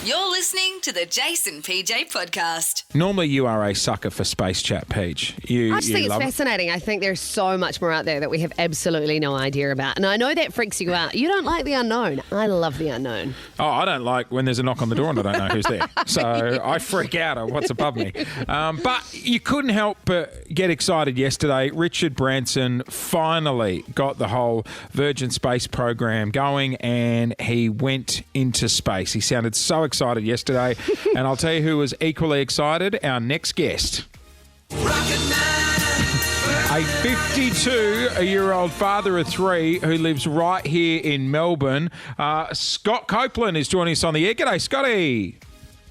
You're listening to the Jason PJ podcast. Normally, you are a sucker for space chat, Peach. I just think it's fascinating. I think there's so much more out there that we have absolutely no idea about. And I know that freaks you out. You don't like the unknown. I love the unknown. Oh, I don't like when there's a knock on the door and I don't know who's there. So I freak out at what's above me. But you couldn't help but get excited yesterday. Richard Branson finally got the whole Virgin Space program going and he went into space. He sounded so excited yesterday. And I'll tell you who was equally excited, our next guest. A 52-year-old father of three who lives right here in Melbourne. Scott Copeland is joining us on the air. G'day, Scotty.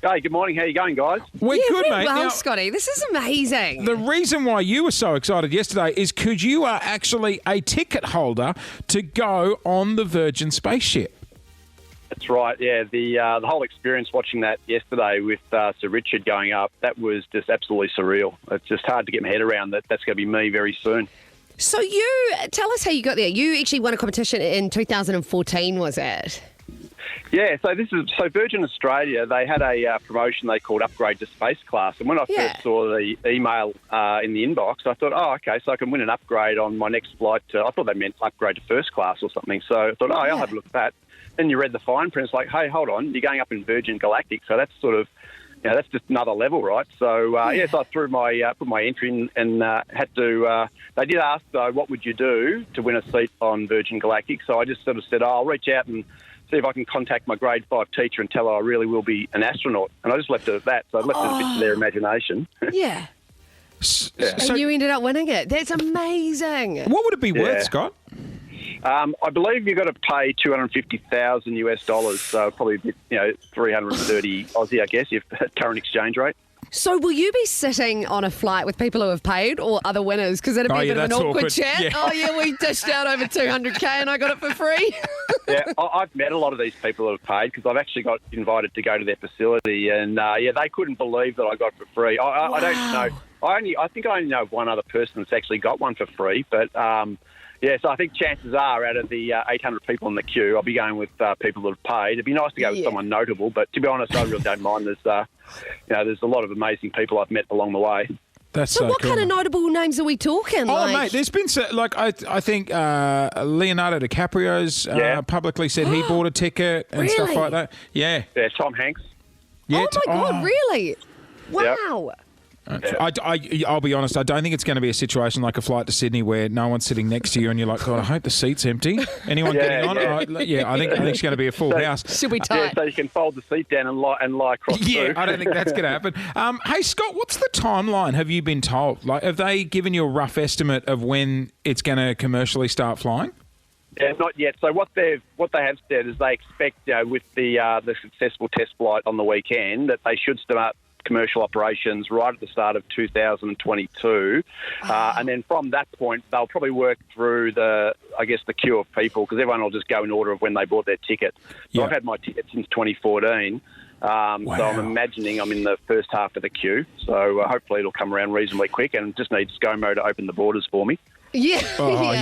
Hey, good morning. How you going, guys? We're good, mate. Well, Now, Scotty, this is amazing. the reason why you were so excited yesterday is because you are actually a ticket holder to go on the Virgin spaceship. That's right. Yeah, the whole experience watching that yesterday with Sir Richard going up, that was just absolutely surreal. It's just hard to get my head around that that's going to be me very soon. So tell us how you got there. You actually won a competition in 2014, was it? Yeah, so Virgin Australia, they had a promotion they called Upgrade to Space Class. And when I first saw the email in the inbox, I thought, oh, okay, so I can win an upgrade on my next flight I thought that meant upgrade to first class or something. So I thought, I'll have a look at that. Then you read the fine print, it's like, hey, hold on, you're going up in Virgin Galactic, so that's sort of, that's just another level, right? So, so I threw put my entry in and had to, they did ask, though, what would you do to win a seat on Virgin Galactic? So I just sort of said, I'll reach out and see if I can contact my grade 5 teacher and tell her I really will be an astronaut. And I just left it at that, so I left it a bit to their imagination. Yeah. And you ended up winning it. That's amazing. What would it be worth, Scott? I believe you've got to pay $250,000 US, so probably 330 Aussie, I guess, if at current exchange rate. So will you be sitting on a flight with people who have paid or other winners? Because it'd be a bit of an awkward chat. Yeah. Oh, yeah, we dished out over $200K and I got it for free. Yeah, I've met a lot of these people who have paid because I've actually got invited to go to their facility and, they couldn't believe that I got it for free. I don't know. I think I only know one other person that's actually got one for free, but... so I think chances are out of the 800 people in the queue, I'll be going with people that have paid. It'd be nice to go with someone notable, but to be honest, I really don't mind. There's a lot of amazing people I've met along the way. That's so what cool. kind of notable names are we talking? Mate, there's been, I think Leonardo DiCaprio's publicly said he bought a ticket and stuff like that. Yeah. Yeah, Tom Hanks. Yeah, oh, my God, really? Wow. Yep. I'll be honest, I don't think it's going to be a situation like a flight to Sydney where no one's sitting next to you and you're like, God, I hope the seat's empty. Anyone getting on? I think it's going to be a full house. Should be tight. Yeah, so you can fold the seat down and lie across through. I don't think that's going to happen. Hey, Scott, what's the timeline, have you been told? Like, have they given you a rough estimate of when it's going to commercially start flying? Yeah, not yet. So what they have said is they expect, with the successful test flight on the weekend, that they should start commercial operations right at the start of 2022. And then from that point, they'll probably work through the queue of people because everyone will just go in order of when they bought their ticket. So I've had my ticket since 2014. So I'm imagining I'm in the first half of the queue. So hopefully it'll come around reasonably quick and just need ScoMo to open the borders for me. Yeah.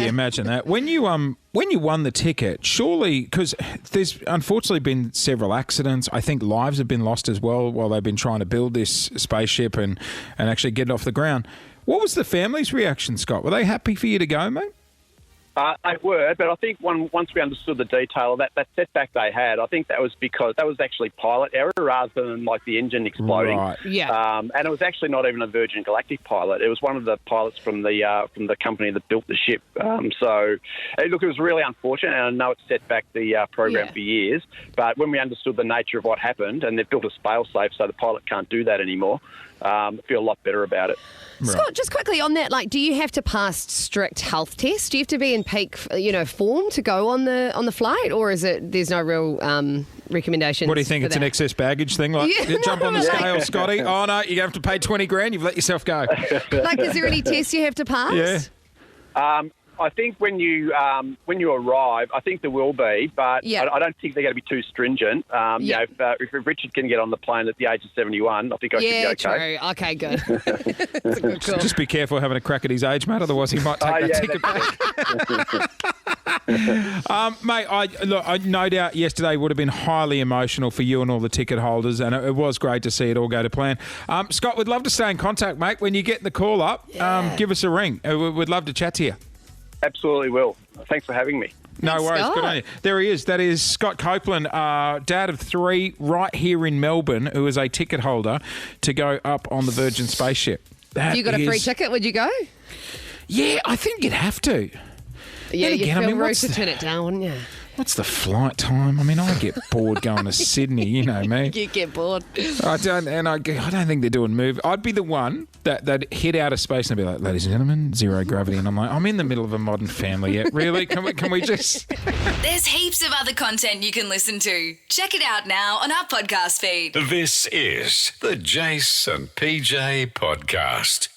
Imagine that. When you won the ticket, surely, because there's unfortunately been several accidents. I think lives have been lost as well while they've been trying to build this spaceship and actually get it off the ground. What was the family's reaction, Scott? Were they happy for you to go, mate? They were, but I think once we understood the detail of that setback they had, I think that was because that was actually pilot error rather than like the engine exploding. Right. Yeah. And it was actually not even a Virgin Galactic pilot. It was one of the pilots from the company that built the ship. So, look, it was really unfortunate, and I know it's set back the program for years. But when we understood the nature of what happened, and they've built a fail-safe so the pilot can't do that anymore, I feel a lot better about it. Right. Scott, just quickly on that, do you have to pass strict health tests? Do you have to be in peak, form to go on the flight, or is it there's no real recommendations? What do you think? It's an excess baggage thing? Jump on the scale, Scotty. Oh no, you have to pay $20,000. You've let yourself go. Is there any tests you have to pass? Yeah. I think when you arrive, I think there will be, but I don't think they're going to be too stringent. If Richard can get on the plane at the age of 71, I think I should be okay. True. Okay, good. That's a good call. Just be careful having a crack at his age, mate. Otherwise, he might take that ticket back. Mate, I no doubt yesterday would have been highly emotional for you and all the ticket holders, and it was great to see it all go to plan. Scott, we'd love to stay in contact, mate. When you get the call up, give us a ring. We'd love to chat to you. Absolutely will. Thanks for having me. No Thanks, worries. Scott. Good on you. There he is. That is Scott Copeland, dad of 3, right here in Melbourne, who is a ticket holder to go up on the Virgin spaceship. If you got a free ticket, would you go? Yeah, I think you'd have to. Yeah, Then you'd again, feel rude to turn it down, wouldn't you? What's the flight time? I mean, I get bored going to Sydney, you know me. You get bored. I don't think they're doing move. I'd be the one that hit out of space and be like, ladies and gentlemen, zero gravity, and I'm like, I'm in the middle of a Modern Family yet. Really? Can we just? There's heaps of other content you can listen to. Check it out now on our podcast feed. This is the Jason PJ Podcast.